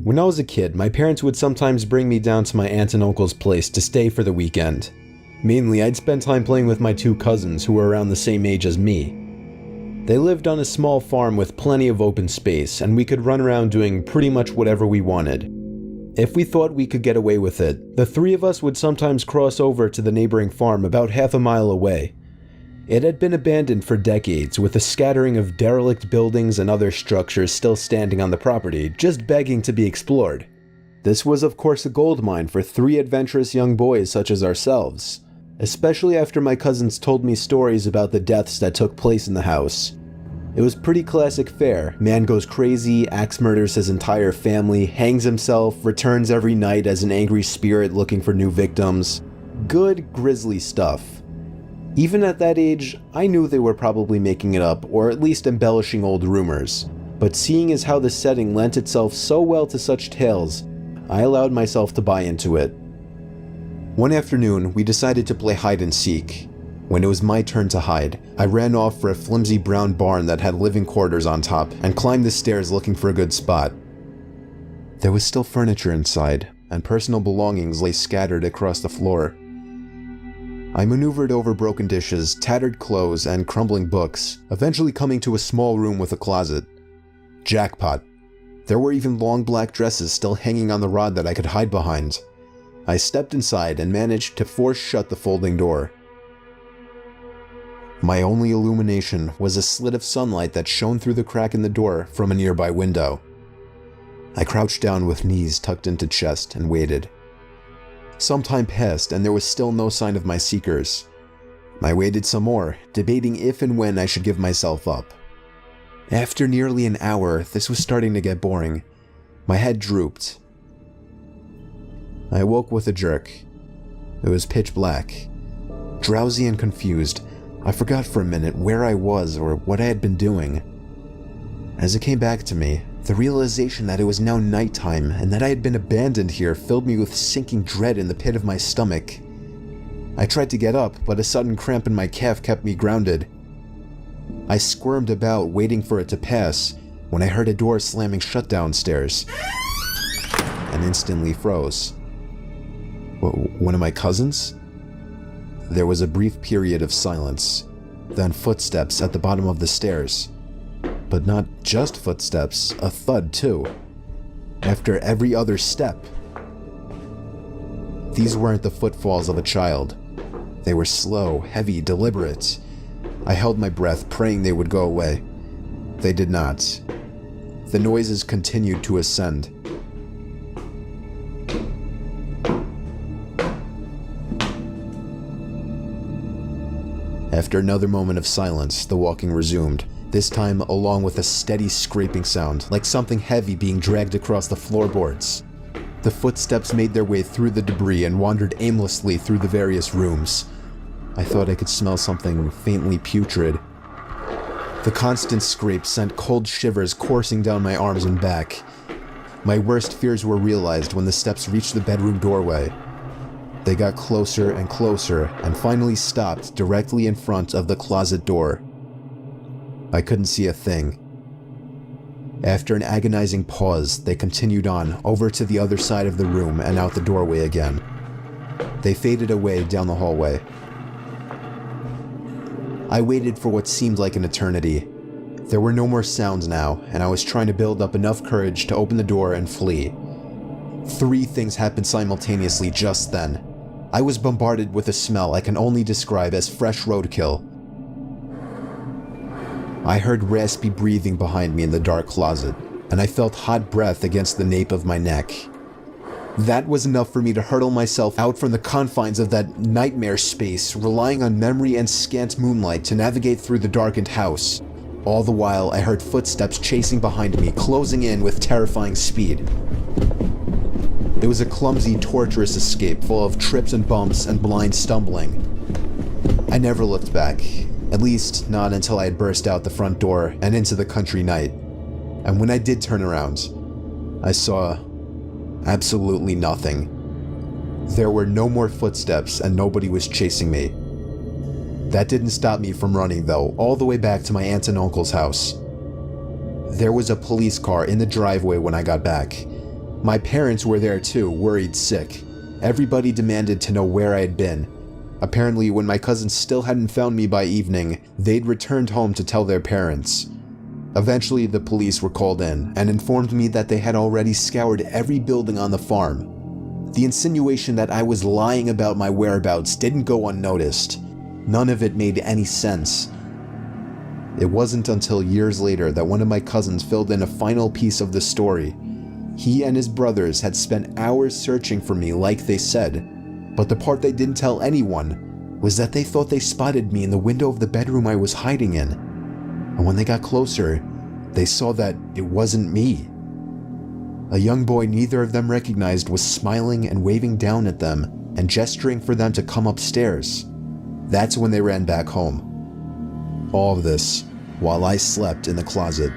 When I was a kid, my parents would sometimes bring me down to my aunt and uncle's place to stay for the weekend. Mainly, I'd spend time playing with my two cousins who were around the same age as me. They lived on a small farm with plenty of open space, and we could run around doing pretty much whatever we wanted. If we thought we could get away with it, the three of us would sometimes cross over to the neighboring farm about half a mile away. It had been abandoned for decades, with a scattering of derelict buildings and other structures still standing on the property, just begging to be explored. This was of course a gold mine for three adventurous young boys such as ourselves, especially after my cousins told me stories about the deaths that took place in the house. It was pretty classic fare. Man goes crazy, axe murders his entire family, hangs himself, returns every night as an angry spirit looking for new victims. Good, grisly stuff. Even at that age, I knew they were probably making it up, or at least embellishing old rumors. But seeing as how the setting lent itself so well to such tales, I allowed myself to buy into it. One afternoon, we decided to play hide and seek. When it was my turn to hide, I ran off for a flimsy brown barn that had living quarters on top and climbed the stairs looking for a good spot. There was still furniture inside, and personal belongings lay scattered across the floor. I maneuvered over broken dishes, tattered clothes, and crumbling books, eventually coming to a small room with a closet. Jackpot. There were even long black dresses still hanging on the rod that I could hide behind. I stepped inside and managed to force shut the folding door. My only illumination was a slit of sunlight that shone through the crack in the door from a nearby window. I crouched down with knees tucked into chest and waited. Some time passed and there was still no sign of my seekers. I waited some more, debating if and when I should give myself up. After nearly an hour, this was starting to get boring. My head drooped. I awoke with a jerk. It was pitch black. Drowsy and confused, I forgot for a minute where I was or what I had been doing. As it came back to me, the realization that it was now nighttime and that I had been abandoned here filled me with sinking dread in the pit of my stomach. I tried to get up, but a sudden cramp in my calf kept me grounded. I squirmed about, waiting for it to pass, when I heard a door slamming shut downstairs, and instantly froze. One of my cousins? There was a brief period of silence, then footsteps at the bottom of the stairs. But not just footsteps, a thud too. After every other step. These weren't the footfalls of a child. They were slow, heavy, deliberate. I held my breath, praying they would go away. They did not. The noises continued to ascend. After another moment of silence, the walking resumed. This time along with a steady scraping sound, like something heavy being dragged across the floorboards. The footsteps made their way through the debris and wandered aimlessly through the various rooms. I thought I could smell something faintly putrid. The constant scrape sent cold shivers coursing down my arms and back. My worst fears were realized when the steps reached the bedroom doorway. They got closer and closer and finally stopped directly in front of the closet door. I couldn't see a thing. After an agonizing pause, they continued on over to the other side of the room and out the doorway again. They faded away down the hallway. I waited for what seemed like an eternity. There were no more sounds now, and I was trying to build up enough courage to open the door and flee. Three things happened simultaneously just then. I was bombarded with a smell I can only describe as fresh roadkill. I heard raspy breathing behind me in the dark closet, and I felt hot breath against the nape of my neck. That was enough for me to hurtle myself out from the confines of that nightmare space, relying on memory and scant moonlight to navigate through the darkened house. All the while, I heard footsteps chasing behind me, closing in with terrifying speed. It was a clumsy, torturous escape full of trips and bumps and blind stumbling. I never looked back. At least, not until I had burst out the front door and into the country night. And when I did turn around, I saw absolutely nothing. There were no more footsteps and nobody was chasing me. That didn't stop me from running though, all the way back to my aunt and uncle's house. There was a police car in the driveway when I got back. My parents were there too, worried sick. Everybody demanded to know where I had been. Apparently, when my cousins still hadn't found me by evening, they'd returned home to tell their parents. Eventually, the police were called in and informed me that they had already scoured every building on the farm. The insinuation that I was lying about my whereabouts didn't go unnoticed. None of it made any sense. It wasn't until years later that one of my cousins filled in a final piece of the story. He and his brothers had spent hours searching for me like they said, but the part they didn't tell anyone was that they thought they spotted me in the window of the bedroom I was hiding in. And when they got closer, they saw that it wasn't me. A young boy neither of them recognized was smiling and waving down at them and gesturing for them to come upstairs. That's when they ran back home. All of this while I slept in the closet.